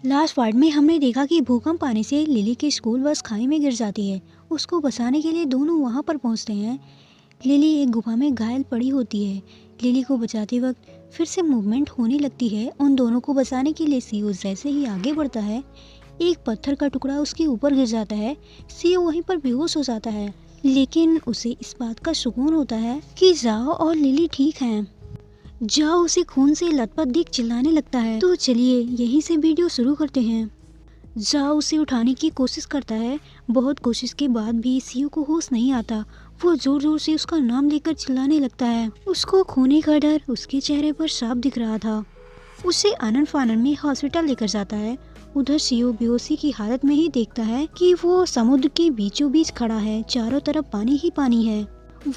Last part में हमने देखा कि भूकंप आने से लिली की स्कूल बस खाई में गिर जाती है। उसको बचाने के लिए दोनों वहाँ पर पहुँचते हैं। लिली एक गुफा में घायल पड़ी होती है। लिली को बचाते वक्त फिर से मूवमेंट होने लगती है। उन दोनों को बचाने के लिए सीओ जैसे ही आगे बढ़ता है, एक पत्थर का टुकड़ा उसके ऊपर गिर जाता है। सीओ वहीं पर बेहोश हो जाता है, लेकिन उसे इस बात का सुकून होता है कि जाओ और लिली ठीक हैं। जाओ उसे खून से लथपथ देख चिल्लाने लगता है। तो चलिए यहीं से वीडियो शुरू करते हैं। जाओ उसे उठाने की कोशिश करता है। बहुत कोशिश के बाद भी सीओ को होश नहीं आता। वो जोर जोर से उसका नाम लेकर चिल्लाने लगता है। उसको खोने का डर उसके चेहरे पर साफ दिख रहा था। उसे आनन फानन में हॉस्पिटल लेकर जाता है। उधर सीओ बेहोशी की हालत में ही देखता है कि वो समुद्र के बीचों बीच खड़ा है। चारों तरफ पानी ही पानी है।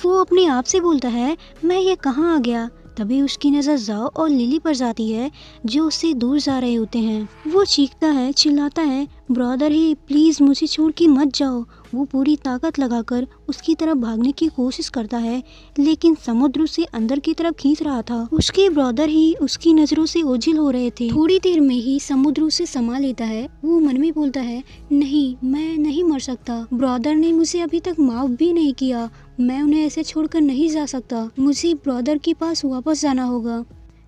वो अपने आप से बोलता है, मैं ये कहाँ आ गया। तभी उसकी नज़र जाओ और लिली पर जाती है, जो उससे दूर जा रहे होते हैं। वो चीखता है, चिल्लाता है, ब्रदर ही प्लीज़ मुझे छोड़ के मत जाओ। वो पूरी ताकत लगाकर उसकी तरफ भागने की कोशिश करता है, लेकिन समुद्र उसे अंदर की तरफ खींच रहा था। उसके ब्रदर ही उसकी नज़रों से ओझल हो रहे थे। थोड़ी देर में ही समुद्र उसे समा लेता है। वो मन में बोलता है, नहीं, मैं नहीं मर सकता। ब्रदर ने मुझे अभी तक माफ भी नहीं किया। मैं उन्हें ऐसे छोड़कर नहीं जा सकता। मुझे ब्रदर के पास वापस जाना होगा।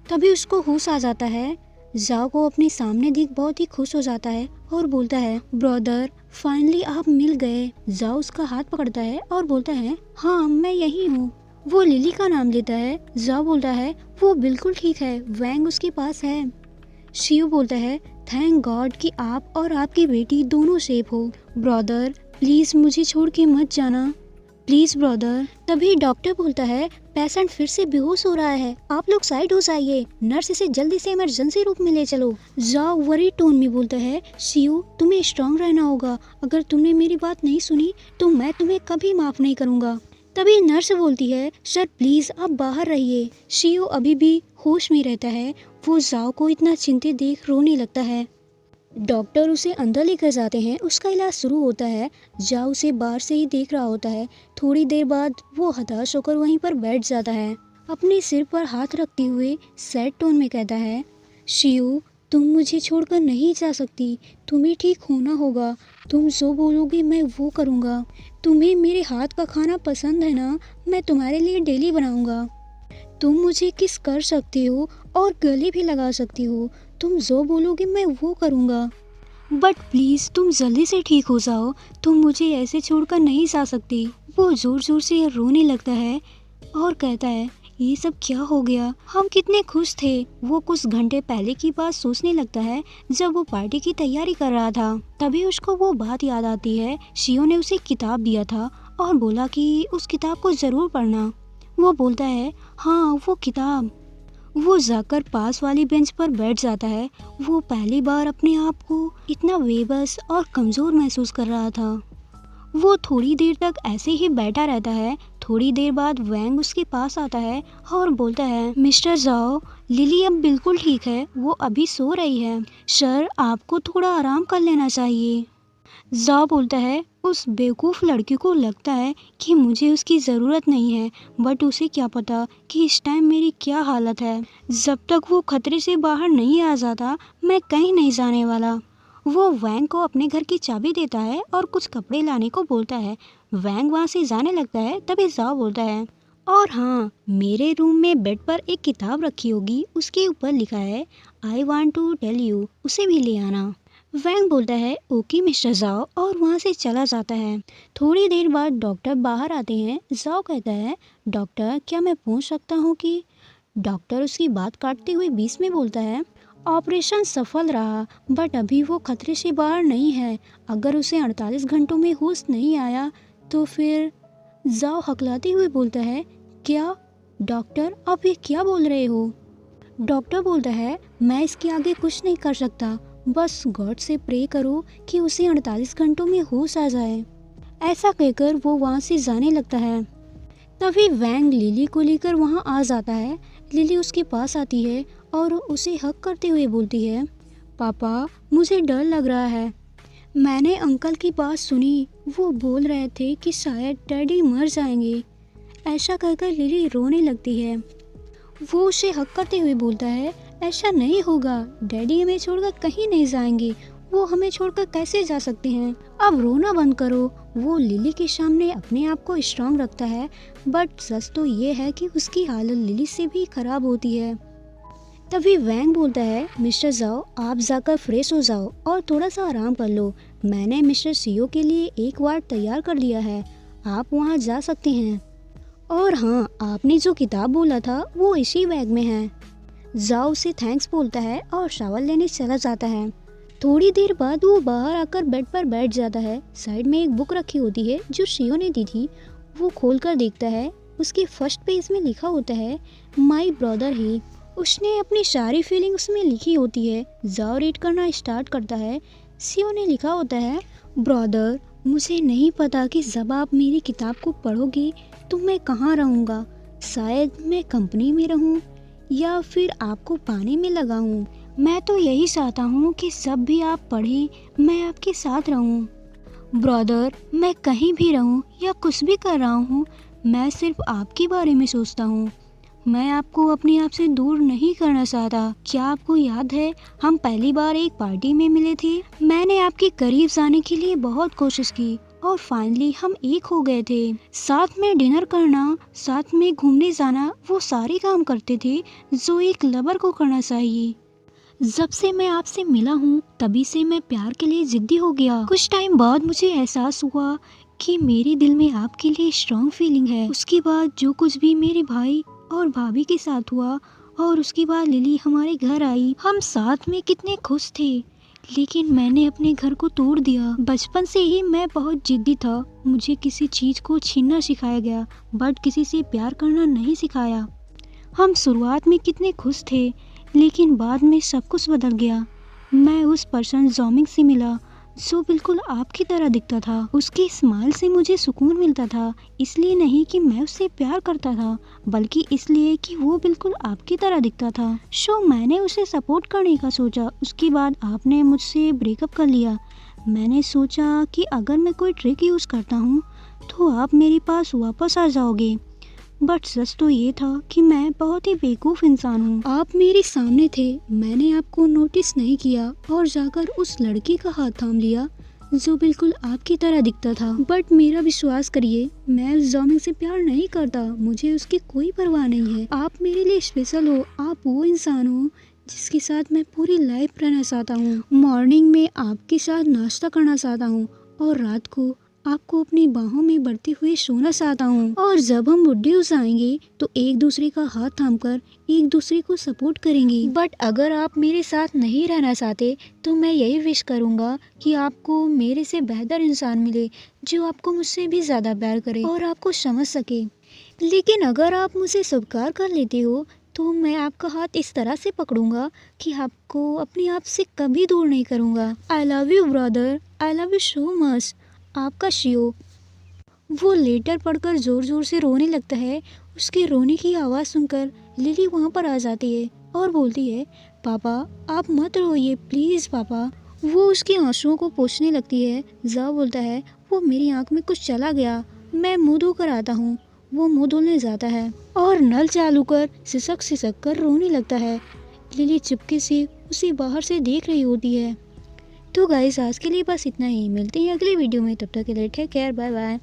तभी उसको होश आ जाता है। जाओ को अपने सामने देख बहुत ही खुश हो जाता है और बोलता है, ब्रदर फाइनली आप मिल गए। जाओ उसका हाथ पकड़ता है और बोलता है, हाँ मैं यही हूँ। वो लिली का नाम लेता है। जाओ बोलता है, वो बिल्कुल ठीक है, वैंग उसके पास है। शिव बोलता है, थैंक गॉड कि आप और आपकी बेटी दोनों सेफ हो। ब्रदर प्लीज मुझे छोड़ के मत जाना, प्लीज ब्रदर। तभी डॉक्टर बोलता है, पेशेंट फिर से बेहोश हो रहा है, आप लोग साइड हो जाइए। नर्स इसे जल्दी से इमरजेंसी रूम में ले चलो। जाओ वरी टोन में बोलता है, शिव तुम्हें स्ट्रांग रहना होगा। अगर तुमने मेरी बात नहीं सुनी तो मैं तुम्हें कभी माफ नहीं करूँगा। तभी नर्स बोलती है, सर प्लीज आप बाहर रहिए। शिव अभी भी होश में रहता है। वो जाओ को इतना चिंतित देख रोने लगता है। डॉक्टर उसे अंदर लेकर जाते हैं। उसका इलाज शुरू होता है। जाओ उसे बाहर से ही देख रहा होता है। थोड़ी देर बाद वो हताश होकर वहीं पर बैठ जाता है। अपने सिर पर हाथ रखते हुए सैड टोन में कहता है, शिव तुम मुझे छोड़कर नहीं जा सकती। तुम्हें ठीक होना होगा। तुम जो बोलोगे मैं वो करूँगा। तुम्हें मेरे हाथ का खाना पसंद है ना? मैं तुम्हारे लिए डेली बनाऊँगा। तुम मुझे किस कर सकते हो और गले भी लगा सकती हो। तुम जो बोलोगे मैं वो करूँगा। बट प्लीज़ तुम जल्दी से ठीक हो जाओ। तुम मुझे ऐसे छोड़कर नहीं जा सकती। वो ज़ोर ज़ोर से रोने लगता है और कहता है, ये सब क्या हो गया? हम कितने खुश थे। वो कुछ घंटे पहले की बात सोचने लगता है जब वो पार्टी की तैयारी कर रहा था। तभी उसको वो बात याद आती है। शियो ने उसे किताब दिया था और बोला कि उस किताब को ज़रूर पढ़ना। वो बोलता है, हाँ वो किताब। वो जाकर पास वाली बेंच पर बैठ जाता है। वो पहली बार अपने आप को इतना बेबस और कमज़ोर महसूस कर रहा था। वो थोड़ी देर तक ऐसे ही बैठा रहता है। थोड़ी देर बाद वैंग उसके पास आता है और बोलता है, मिस्टर जाओ लिली अब बिल्कुल ठीक है। वो अभी सो रही है। सर आपको थोड़ा आराम कर लेना चाहिए। जाओ बोलता है, उस बेवकूफ़ लड़की को लगता है कि मुझे उसकी ज़रूरत नहीं है, बट उसे क्या पता कि इस टाइम मेरी क्या हालत है। जब तक वो खतरे से बाहर नहीं आ जाता मैं कहीं नहीं जाने वाला। वो वैंग को अपने घर की चाबी देता है और कुछ कपड़े लाने को बोलता है। वैंग वहाँ से जाने लगता है। तभी जाओ बोलता है, और हाँ मेरे रूम में बेड पर एक किताब रखी होगी, उसके ऊपर लिखा है I want to tell you, उसे भी ले आना। वैंग बोलता है, ओके मिस्टर जाओ, और वहाँ से चला जाता है। थोड़ी देर बाद डॉक्टर बाहर आते हैं। जाओ कहता है, डॉक्टर क्या मैं पूछ सकता हूँ कि? डॉक्टर उसकी बात काटते हुए बीच में बोलता है, ऑपरेशन सफल रहा बट अभी वो खतरे से बाहर नहीं है। अगर उसे 48 घंटों में होश नहीं आया तो फिर? जाओ हकलाते हुए बोलता है, क्या डॉक्टर आप ये क्या बोल रहे हो? डॉक्टर बोलता है, मैं इसके आगे कुछ नहीं कर सकता, बस गॉड से प्रे करो कि उसे 48 घंटों में होश आ जाए। ऐसा कहकर वो वहाँ से जाने लगता है। तभी वैंग लिली को लेकर वहाँ आ जाता है। लिली उसके पास आती है और उसे हक करते हुए बोलती है, पापा मुझे डर लग रहा है। मैंने अंकल की बात सुनी, वो बोल रहे थे कि शायद डैडी मर जाएंगे। ऐसा कहकर लिली रोने लगती है। वो उसे हक करते हुए बोलता है, ऐसा नहीं होगा, डैडी हमें छोड़कर कहीं नहीं जाएंगे, वो हमें छोड़कर कैसे जा सकते हैं, अब रोना बंद करो। वो लिली के सामने अपने आप को स्ट्रांग रखता है, बट सच तो ये है कि उसकी हालत लिली से भी खराब होती है। तभी वैंग बोलता है, मिस्टर जाओ, आप जाकर फ्रेश हो जाओ और थोड़ा सा आराम कर लो। मैंने मिस्टर सीओ के लिए एक वार्ड तैयार कर लिया है, आप वहाँ जा सकते हैं। और हाँ, आपने जो किताब बोला था वो इसी बैग में है। जाओ उसे थैंक्स बोलता है और शावर लेने चला जाता है। थोड़ी देर बाद वो बाहर आकर बेड पर बैठ जाता है। साइड में एक बुक रखी होती है जो शियो ने दी थी। वो खोलकर देखता है, उसके फर्स्ट पेज में लिखा होता है माई ब्रदर ही। उसने अपनी सारी फीलिंग उसमें लिखी होती है। जाओ रीड करना स्टार्ट करता है। शियो ने लिखा होता है, ब्रदर, मुझे नहीं पता कि जब आप मेरी किताब को पढ़ोगे तो मैं कहाँ रहूँगा। शायद मैं कंपनी में रहूँ या फिर आपको पानी में लगाऊँ। मैं तो यही चाहता हूँ कि जब भी आप पढ़ें मैं आपके साथ रहूँ। ब्रदर, मैं कहीं भी रहूँ या कुछ भी कर रहा हूँ, मैं सिर्फ आपके बारे में सोचता हूँ। मैं आपको अपने आप से दूर नहीं करना चाहता। क्या आपको याद है हम पहली बार एक पार्टी में मिले थे? मैंने आपके करीब जाने के लिए बहुत कोशिश की और फाइनली हम एक हो गए थे। साथ में डिनर करना, साथ में घूमने जाना, वो सारे काम करते थे जो एक लवर को करना चाहिए। जब से मैं आपसे मिला हूँ तभी से मैं प्यार के लिए जिद्दी हो गया। कुछ टाइम बाद मुझे एहसास हुआ कि मेरे दिल में आपके लिए स्ट्रॉन्ग फीलिंग है। उसके बाद जो कुछ भी मेरे भाई और भाभी के साथ हुआ और उसके बाद लिली हमारे घर आई, हम साथ में कितने खुश थे, लेकिन मैंने अपने घर को तोड़ दिया। बचपन से ही मैं बहुत जिद्दी था। मुझे किसी चीज़ को छीनना सिखाया गया, बट किसी से प्यार करना नहीं सिखाया। हम शुरुआत में कितने खुश थे, लेकिन बाद में सब कुछ बदल गया। मैं उस पर्सन जॉमिंग से मिला जो बिल्कुल आपकी तरह दिखता था। उसकी स्माइल से मुझे सुकून मिलता था, इसलिए नहीं कि मैं उससे प्यार करता था, बल्कि इसलिए कि वो बिल्कुल आपकी तरह दिखता था। सो मैंने उसे सपोर्ट करने का सोचा। उसके बाद आपने मुझसे ब्रेकअप कर लिया। मैंने सोचा कि अगर मैं कोई ट्रिक यूज़ करता हूँ तो आप मेरे पास वापस आ जाओगे, बट सच तो ये था कि मैं बहुत ही बेवकूफ़ इंसान हूँ। आप मेरे सामने थे, मैंने आपको नोटिस नहीं किया और जाकर उस लड़की का हाथ थाम लिया जो बिल्कुल आपकी तरह दिखता था। बट मेरा विश्वास करिए, मैं उस जॉमिंग से प्यार नहीं करता। मुझे उसकी कोई परवाह नहीं है। आप मेरे लिए स्पेशल हो। आप वो इंसान हो जिसके साथ मैं पूरी लाइफ रहना चाहता हूँ। मॉर्निंग में आपके साथ नाश्ता करना चाहता हूँ और रात को आपको अपनी बाहों में बढ़ते हुए सोना चाहता हूँ। और जब हम बुढ़े हो जाएंगे तो एक दूसरे का हाथ थामकर एक दूसरे को सपोर्ट करेंगे। बट अगर आप मेरे साथ नहीं रहना चाहते तो मैं यही विश करूँगा कि आपको मेरे से बेहतर इंसान मिले जो आपको मुझसे भी ज़्यादा प्यार करे और आपको समझ सके। लेकिन अगर आप मुझे स्वीकार कर लेते हो तो मैं आपका हाथ इस तरह से पकड़ूंगा कि आपको अपने आप से कभी दूर नहीं करूँगा। I love you brother, I love you so much. आपका शियो। वो लेटर पढ़कर जोर जोर से रोने लगता है। उसके रोने की आवाज़ सुनकर लिली वहाँ पर आ जाती है और बोलती है, पापा आप मत रोइए प्लीज़ पापा। वो उसके आंसुओं को पोंछने लगती है। जा बोलता है, वो मेरी आँख में कुछ चला गया, मैं मुँह धोकर आता हूँ। वो मुँह धोने जाता है और नल चालू कर सिसक कर रोने लगता है। लिली चुपके से उसे बाहर से देख रही होती है। तो गाइस, आज के लिए बस इतना ही। मिलते हैं अगली वीडियो में, तब तक के लिए टेक केयर, बाय बाय।